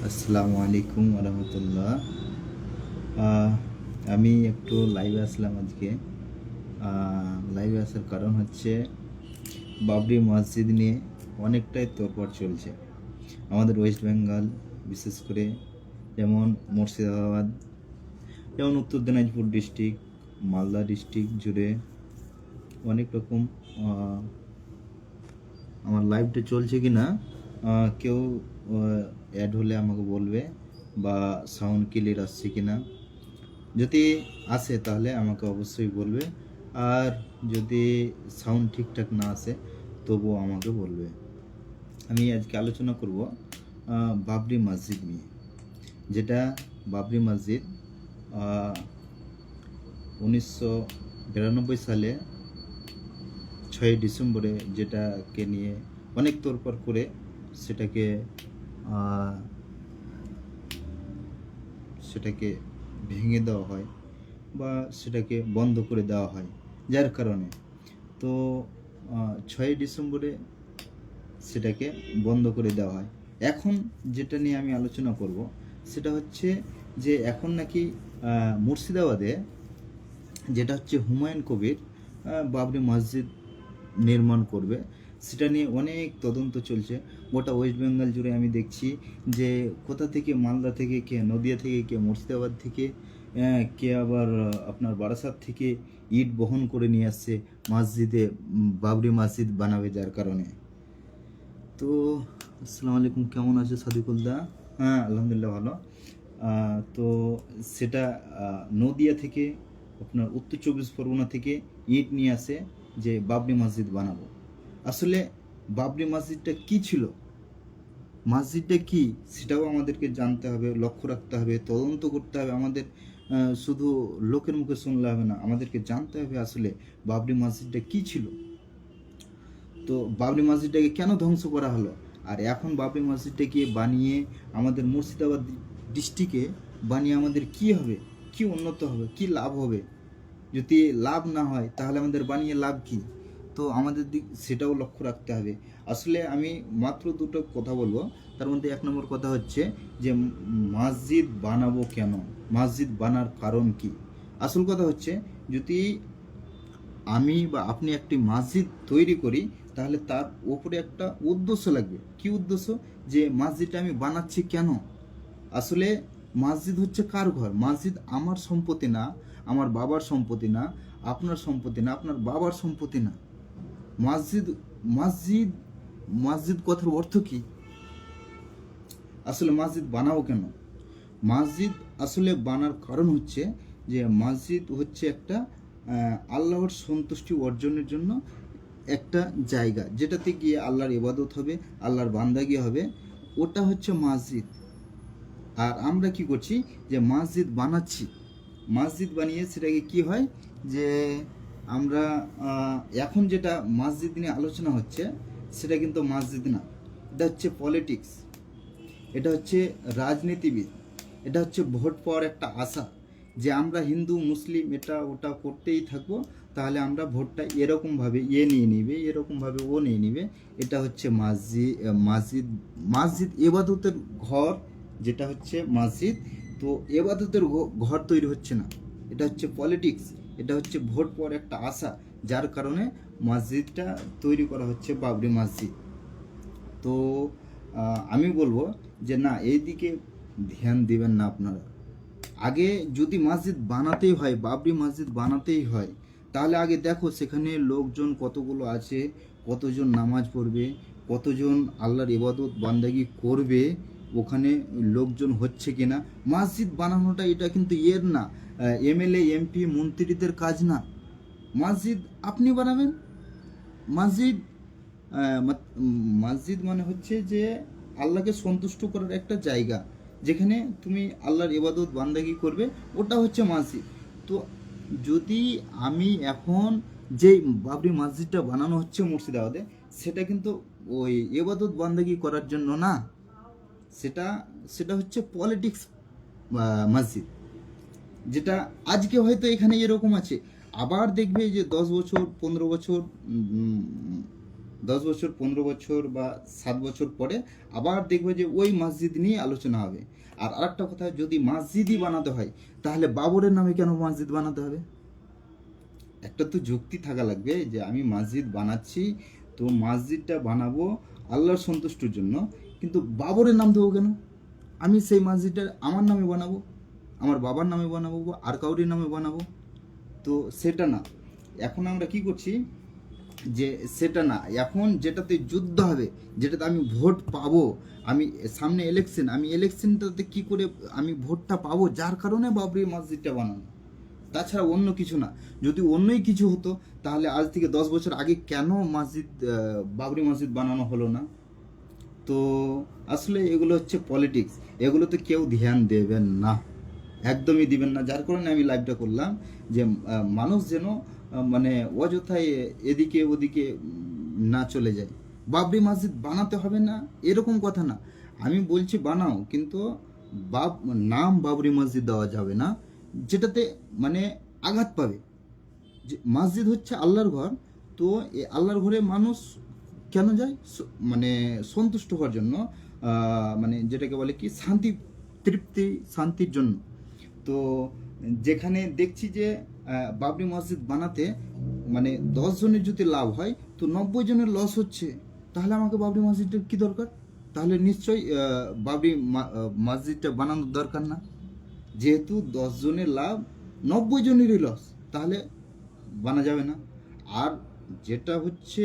আসসালামু আলাইকুম রহমতুল্লাহ। আমি একটু লাইভে আসলাম আজকে। লাইভে আসার কারণ হচ্ছে বাবরি মসজিদ নিয়ে অনেকটাই তোড়পাড় চলছে আমাদের ওয়েস্ট বেঙ্গল, বিশেষ করে যেমন মুর্শিদাবাদ, যেমন উত্তর দিনাজপুর ডিস্ট্রিক্ট, মালদা ডিস্ট্রিক্ট জুড়ে অনেক রকম। আমার লাইভটা চলছে কি না কেউ অ্যাড হলে আমাকে বলবে, বা সাউন্ড ক্লিয়ার আসছে কি না। যদি আসে তাহলে আমাকে অবশ্যই বলবে, আর যদি সাউন্ড ঠিকঠাক না আসে তবুও আমাকে বলবে। আমি আজকে আলোচনা করব বাবরি মসজিদ নিয়ে। যেটা বাবরি মসজিদ 1992 সালে 6 ডিসেম্বরে যেটাকে নিয়ে অনেক তোড়পাড় করে সেটাকে সেটাকে ভেঙে দেওয়া হয় বা সেটাকে বন্ধ করে দেওয়া হয়, যার কারণে তো 6 ডিসেম্বরে সেটাকে বন্ধ করে দেওয়া হয়। এখন যেটা নিয়ে আমি আলোচনা করব সেটা হচ্ছে যে এখন নাকি মুর্শিদাবাদে যেটা হচ্ছে হুমায়ুন কবির বাবরি মসজিদ নির্মাণ করবে, সেটা নিয়ে অনেক তদন্ত চলছে। গোটা ওয়েস্ট বেঙ্গল জুড়ে আমি দেখছি যে কোথা থেকে, মালদা থেকে কে, নদিয়া থেকে কে, মুর্শিদাবাদ থেকে কে, আবার আপনার বারাসাত থেকে ইট বহন করে নিয়ে আসছে মসজিদে, বাবরি মসজিদ বানাবে যার কারণে। তো আসসালামু আলাইকুম, কেমন আছে সাদিকুলদা? হ্যাঁ, আলহামদুলিল্লাহ ভালো। তো সেটা নদিয়া থেকে, আপনার উত্তর 24 পরগনা থেকে ইট নিয়ে আসে যে বাবরি মসজিদ বানাবো। আসলে বাবরি মসজিদটা কি ছিল, মসজিদটা কি, সেটাও আমাদেরকে জানতে হবে, লক্ষ্য রাখতে হবে, তদন্ত করতে হবে। আমাদের শুধু লোকের মুখে শুনলে হবে না, আমাদেরকে জানতে হবে আসলে বাবরি মসজিদটা কি ছিল। তো বাবরি মসজিদটাকে কেন ধ্বংস করা হলো, আর এখন বাবরি মসজিদটাকে বানিয়ে আমাদের মুর্শিদাবাদ ডিস্ট্রিক্টে বানিয়ে আমাদের কি হবে, কি উন্নত হবে, কি লাভ হবে? যদি লাভ না হয় তাহলে আমাদের বানিয়ে লাভ কি? তো আমাদের দিক সেটাও লক্ষ্য রাখতে হবে। আসলে আমি মাত্র দুটো কথা বলবো। তার মধ্যে 1 নম্বর কথা হচ্ছে যে মসজিদ বানাবো কেন, মসজিদ বানার কারণ কি। আসল কথা হচ্ছে, যদি আমি বা আপনি একটি মসজিদ তৈরি করি তাহলে তার উপরে একটা উদ্দেশ্য লাগবে। কি উদ্দেশ্য? যে মসজিদটা আমি বানাচ্ছি কেন। আসলে মসজিদ হচ্ছে কার ঘর? মসজিদ আমার সম্পত্তি না, আমার বাবার সম্পত্তি না, আপনার সম্পত্তি না, আপনার বাবার সম্পত্তি না। মসজিদ, মসজিদ, মসজিদ কথার অর্থ কি? আসলে মসজিদ বানাবো কেন? মসজিদ আসলে বানার কারণ হচ্ছে যে মসজিদ হচ্ছে একটা আল্লাহর সন্তুষ্টি অর্জনের জন্য একটা জায়গা, যেটাতে গিয়ে আল্লাহর ইবাদত হবে, আল্লাহর বান্দাগি হবে, ওটা হচ্ছে মসজিদ। আর আমরা কি করছি, যে মসজিদ বানাচ্ছি, মসজিদ বানিয়ে সেটাকে কি হয় যে আমরা এখন যেটা মসজিদ নিয়ে আলোচনা হচ্ছে সেটা কিন্তু মসজিদ না, এটা হচ্ছে পলিটিক্স, এটা হচ্ছে রাজনীতিবিদ, এটা হচ্ছে ভোট পাওয়ার একটা আশা, যে আমরা হিন্দু মুসলিম এটা ওটা করতেই থাকবো, তাহলে আমরা ভোটটা এরকমভাবে নিয়ে নিবে, এরকমভাবে ও নিয়ে নিবে। এটা হচ্ছে মসজিদ। মসজিদ, মসজিদ এবাদতের ঘর, যেটা হচ্ছে মসজিদ। তো এবাদতের ঘর তৈরি হচ্ছে না, এটা হচ্ছে পলিটিক্স, এটা হচ্ছে ভোট পাওয়ার একটা আশা, যার কারণে মসজিদটা তৈরি করা হচ্ছে বাবরি মসজিদ। তো আমি বলবো যে না, এই দিকে ধ্যান দিবেন না আপনারা। আগে যদি মসজিদ বানাতেই হয়, বাবরি মসজিদ বানাতেই হয়, তাহলে আগে দেখো সেখানে লোকজন কতগুলো আছে, কতজন নামাজ পড়বে, কতজন আল্লাহর ইবাদত বান্দাগি করবে, ওখানে লোকজন হচ্ছে কিনা। মসজিদ বানানোটা এটা কিন্তু এর না, এমএলএ এমপি মন্ত্রীদের কাজ না। মসজিদ আপনি বানাবেন। মসজিদ মসজিদ মানে হচ্ছে যে আল্লাহকে সন্তুষ্ট করার একটা জায়গা, যেখানে তুমি আল্লাহর ইবাদত বান্দাগি করবে, ওটা হচ্ছে মসজিদ। তো যদি আমি এখন যে বাবরি মসজিদটা বানানো হচ্ছে মুর্শিদাবাদে, সেটা কিন্তু ওই ইবাদত বান্দাগি করার জন্য না, সেটা সেটা হচ্ছে পলিটিক্স মসজিদ। যেটা আজকে হয়তো এখানে এরকম আছে, আবার দেখবে যে 10 বছর 15 বছর 10 বছর, 15 বছর বা 7 বছর পরে আবার দেখবে যে ওই মসজিদ নিয়ে আলোচনা হবে। আর আরেকটা কথা, যদি মসজিদই বানাতে হয় তাহলে বাবরের নামে কেন মসজিদ বানাতে হবে? একটা তো যুক্তি থাকা লাগবে যে আমি মসজিদ বানাচ্ছি, তো মসজিদটা বানাবো আল্লাহর সন্তুষ্টির জন্য, কিন্তু বাবরের নাম দেবো কেন? আমি সেই মসজিদটা আমার নামে বানাবো, আমার বাবার নামে বানাবো বা আর কাউরির নামে বানাবো? তো সেটা না। এখন আমরা কি করছি যে সেটা না, এখন যেটাতে যুদ্ধ হবে, যেটাতে আমি ভোট পাবো, আমি সামনে ইলেকশন, আমি ইলেকশনটাতে কি করে আমি ভোটটা পাবো, যার কারণে বাবরি মসজিদটা বানানো, তাছাড়া অন্য কিছু না। যদি অন্যই কিছু হতো তাহলে আজ থেকে 10 বছর আগে কেন বাবরি মসজিদ বানানো হলো না? তো আসলে এগুলো হচ্ছে পলিটিক্স, এগুলো তো কেউ ধ্যান দেবেন না, একদমই দিবেন না। যার কারণে আমি লাইভটা করলাম যে মানুষ যেন মানে অযথায় এদিকে ওদিকে না চলে যায়। বাবরি মসজিদ বানাতে হবে না এরকম কথা না, আমি বলছি বানাও, কিন্তু বাব নাম বাবরি মসজিদ দেওয়া যাবে না, যেটাতে মানে আঘাত পাবে। যে মসজিদ হচ্ছে আল্লাহর ঘর, তো এই আল্লাহর ঘরে মানুষ কেন যায়? মানে সন্তুষ্ট হওয়ার জন্য, মানে যেটাকে বলে কি শান্তি, তৃপ্তি, শান্তির জন্য। তো যেখানে দেখছি যে বাবরি মসজিদ বানাতে মানে 10 জনের যদি লাভ হয় তো 90 জনের লস হচ্ছে, তাহলে আমাকে বাবরি মসজিদটার কি দরকার? তাহলে নিশ্চয়ই মসজিদটা বানানোর দরকার না। যেহেতু 10 জনের লাভ, 90 জনেরই লস, তাহলে বানা যাবে না। আর যেটা হচ্ছে,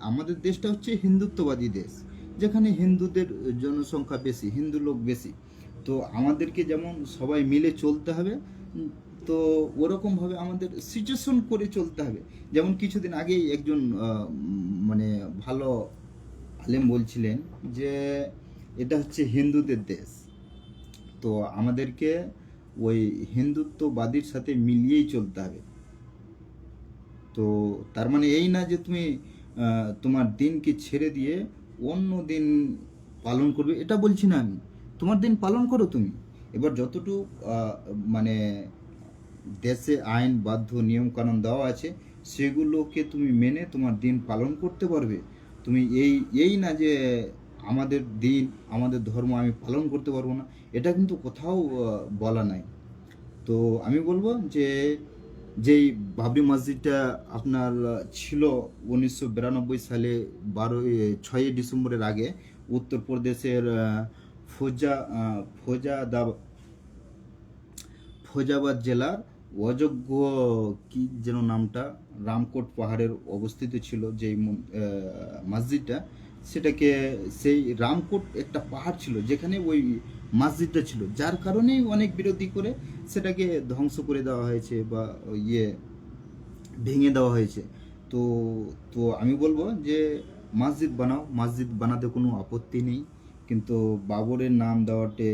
আমাদের দেশটা হচ্ছে হিন্দুত্ববাদী দেশ, যেখানে হিন্দুদের জনসংখ্যা বেশি, হিন্দু লোক বেশি। তো আমাদেরকে যেমন সবাই মিলে চলতে হবে, তো ওরকমভাবে আমাদের সিচুয়েশন করে চলতে হবে। যেমন কিছুদিন আগেই একজন মানে ভালো আলেম বলছিলেন যে এটা হচ্ছে হিন্দুদের দেশ, তো আমাদেরকে ওই হিন্দুত্ববাদীর সাথে মিলিয়েই চলতে হবে। তো তার মানে এই না যে তুমি তোমার দিনকে ছেড়ে দিয়ে অন্য দিন পালন করবে, এটা বলছি না আমি। তোমার দিন পালন করো তুমি, এবার যতটুকু মানে দেশে আইন বাধ্য নিয়ম কানুন দেওয়া আছে সেগুলোকে তুমি মেনে তোমার দিন পালন করতে পারবে। তুমি এই না যে আমাদের দিন, আমাদের ধর্ম আমি পালন করতে পারবো না, এটা কিন্তু কোথাও বলা নাই। তো আমি বলবো যে যেই বাবরি মসজিদটা আপনার ছিল 1992 সালে 6ই ডিসেম্বরের আগে, উত্তরপ্রদেশের ফোজাদা ফৈজাবাদ জেলার অযোগ্য কি যেন নামটা, রামকোট পাহাড়ের অবস্থিত ছিল যেই মসজিদটা, সেটাকে সেই রামকোট একটা পাহাড় ছিল যেখানে ওই মসজিদটা ছিল, যার কারণেই অনেক বিরোধী করে সেটাকে ধ্বংস করে দেওয়া হয়েছে বা ইয়ে ভেঙে দেওয়া হয়েছে। তো তো আমি বলবো যে মসজিদ বানাও, মসজিদ বানাতে কোনো আপত্তি নেই, কিন্তু বাবরের নাম দেওয়াতে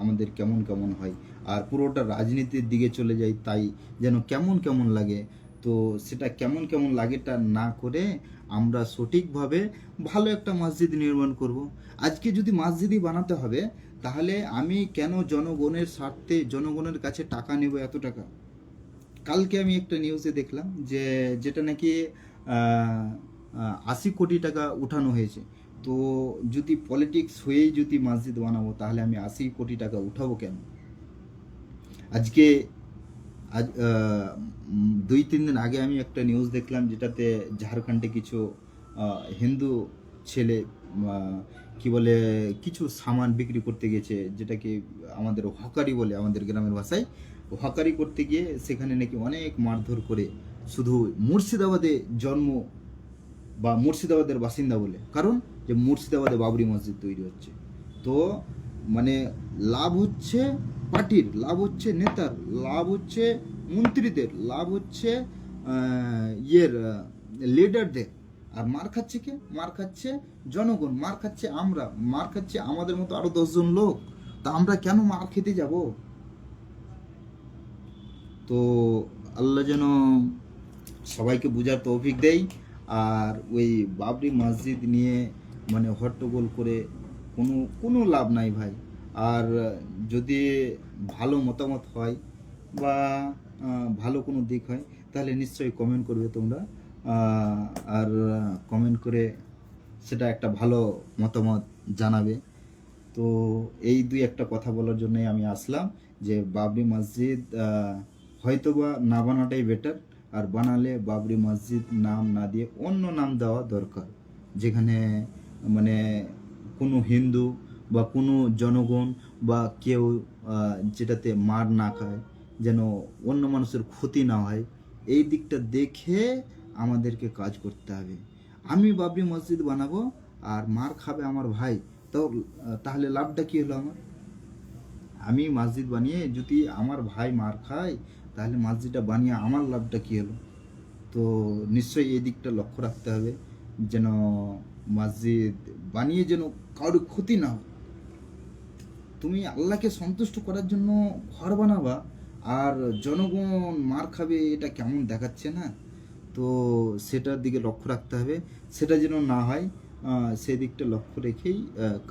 আমাদের কেমন কেমন হয়, আর পুরোটা রাজনীতির দিকে চলে যায়, তাই যেন কেমন কেমন লাগে। তো সেটা কেমন কেমন লাগেটা না করে আমরা সঠিকভাবে ভালো একটা মসজিদ নির্মাণ করব। আজকে যদি মসজিদই বানাতে হবে, তাহলে আমি কেন জনগণের স্বার্থে জনগণের কাছে টাকা নেব এত টাকা? কালকে আমি একটা নিউজে দেখলাম যে যেটা নাকি 80 কোটি টাকা উঠানো হয়েছে। তো যদি পলিটিক্স হয়েই যদি মসজিদ বানাবো, তাহলে আমি 80 কোটি টাকা উঠাবো কেন? আজকে 2-3 দিন আগে আমি একটা নিউজ দেখলাম, যেটাতে ঝাড়খণ্ডে কিছু হিন্দু ছেলে কি বলে কিছু সামান বিক্রি করতে গেছে, যেটাকে আমাদের হকারি বলে, আমাদের গ্রামের ভাষায় হকারি করতে গিয়ে সেখানে নাকি অনেক মারধর করে, শুধু মুর্শিদাবাদে জন্ম বা মুর্শিদাবাদের বাসিন্দা বলে, কারণ যে মুর্শিদাবাদে বাবরি মসজিদ তৈরি হচ্ছে। তো মানে লাভ হচ্ছে পার্টির, লাভ হচ্ছে নেতার, লাভ হচ্ছে মন্ত্রীদের, লাভ হচ্ছে লিডারদের, আর মার খাচ্ছে কে? মার খাচ্ছে জনগণ, মার খাচ্ছে আমরা, মার খাচ্ছে আমাদের মতো আরো 10 জন লোক। তা আমরা কেন মার খেতে যাব? তো আল্লাহ যেন সবাইকে বোঝার তৌফিক দেয়। আর ওই বাবরি মসজিদ নিয়ে মানে হট্টগোল করে কোনো কোনো লাভ নাই ভাই। আর যদি ভালো মতামত হয় বা ভালো কোনো দিক হয়, তাহলে নিশ্চয়ই কমেন্ট করবে তোমরা। আর কমেন্ট করে সেটা একটা ভালো মতামত জানাবে। তো এই দুই একটা কথা বলার জন্যই আমি আসলাম যে বাবরি মসজিদ হয়তোবা না বানাটাই বেটার, আর বানালে বাবরি মসজিদ নাম না দিয়ে অন্য নাম দেওয়া দরকার, যেখানে মানে কোনো হিন্দু বা কোনো জনগণ বা কেউ যেটাতে মার না খায়, যেন অন্য মানুষের ক্ষতি না হয়, এই দিকটা দেখে আমাদেরকে কাজ করতে হবে। আমি বাবরি মসজিদ বানাবো আর মার খাবে আমার ভাই, তো তাহলে লাভটা কি হলো আমার? আমি মসজিদ বানিয়ে যদি আমার ভাই মার খায়, তাহলে মসজিদটা বানিয়ে আমার লাভটা কি হলো? তো নিশ্চয়ই এই দিকটা লক্ষ্য রাখতে হবে, যেন মসজিদ বানিয়ে যেন কারোর ক্ষতি না হয়। তুমি আল্লাহকে সন্তুষ্ট করার জন্য ঘর বানাবা আর জনগণ মার খাবে, এটা কেমন দেখাচ্ছে না? তো সেটার দিকে লক্ষ্য রাখতে হবে, সেটা যেন না হয়, সেই দিকটা লক্ষ্য রেখেই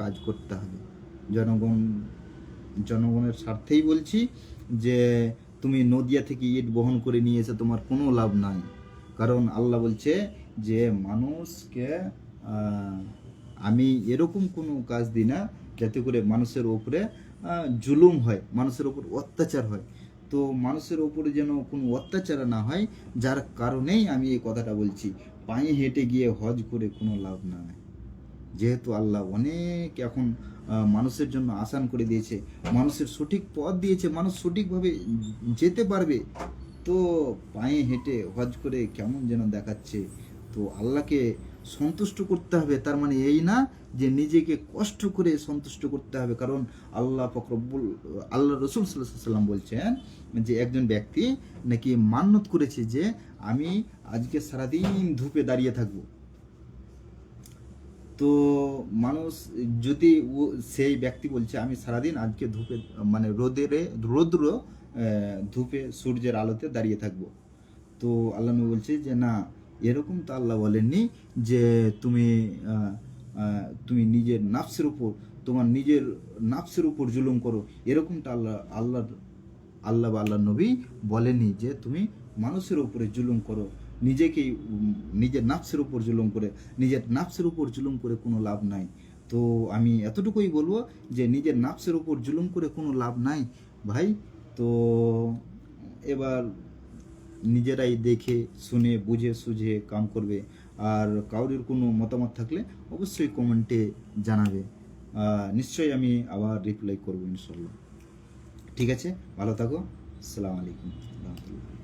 কাজ করতে হবে। জনগণ জনগণের স্বার্থেই বলছি যে তুমি নদিয়া থেকে ইট বহন করে নিয়ে এসে তোমার কোনো লাভ নাই। কারণ আল্লাহ বলছে যে মানুষকে আমি এরকম কোনো কাজ দিই না যাতে করে মানুষের ওপরে জুলুম হয়, মানুষের ওপর অত্যাচার হয়। তো মানুষের ওপরে যেন কোনো অত্যাচার না হয়, যার কারণেই আমি এই কথাটা বলছি। পায়ে হেঁটে গিয়ে হজ করে কোনো লাভ নাই, যেহেতু আল্লাহ অনেক এখন মানুষের জন্য আসান করে দিয়েছে, মানুষের সঠিক পথ দিয়েছে, মানুষ সঠিকভাবে যেতে পারবে। তো পায়ে হেঁটে হজ করে কেমন যেন দেখাচ্ছে। তো আল্লাহকে সন্তুষ্ট করতে হবে, তার মানে এই না যে নিজেকে কষ্ট করে সন্তুষ্ট করতে হবে। কারণ আল্লাহ ফকরবুল আল্লাহ রসুল সাল্লাল্লাহু আলাইহি সাল্লাম বলছেন যে একজন ব্যক্তি নাকি মান্নত করেছে যে আমি আজকে সারাদিন ধূপে দাঁড়িয়ে থাকবো। তো মানুষ যদি সেই ব্যক্তি বলছে আমি সারাদিন আজকে ধূপে মানে রৌদ্র ধূপে সূর্যের আলোতে দাঁড়িয়ে থাকবো, তো আল্লাহ নবী বলছে যে না, এরকম তো আল্লাহ বলেননি যে তুমি তুমি নিজের নাফসের উপর তোমার নিজের নাফসের উপর জুলুম করো, এরকমটা আল্লাহ বা আল্লাহ নবী বলেনি যে তুমি মানুষের উপরে জুলুম করো। নিজেকেই নিজের নাফসের উপর জুলুম করে, নিজের নাফসের উপর জুলুম করে কোনো লাভ নাই। তো আমি এতটুকুই বলবো যে নিজের নাফসের উপর জুলুম করে কোনো লাভ নাই ভাই। তো এবার নিজেরাই দেখে শুনে বুঝে সুঝে কাম করবে। আর কারোর কোনো মতামত থাকলে অবশ্যই কমেন্টে জানাবে, নিশ্চয়ই আমি আবার রিপ্লাই করবো ইনশাল্লাহ। ঠিক আছে, ভালো থাকো। আসসালামু আলাইকুম রহমতুল্লাহ।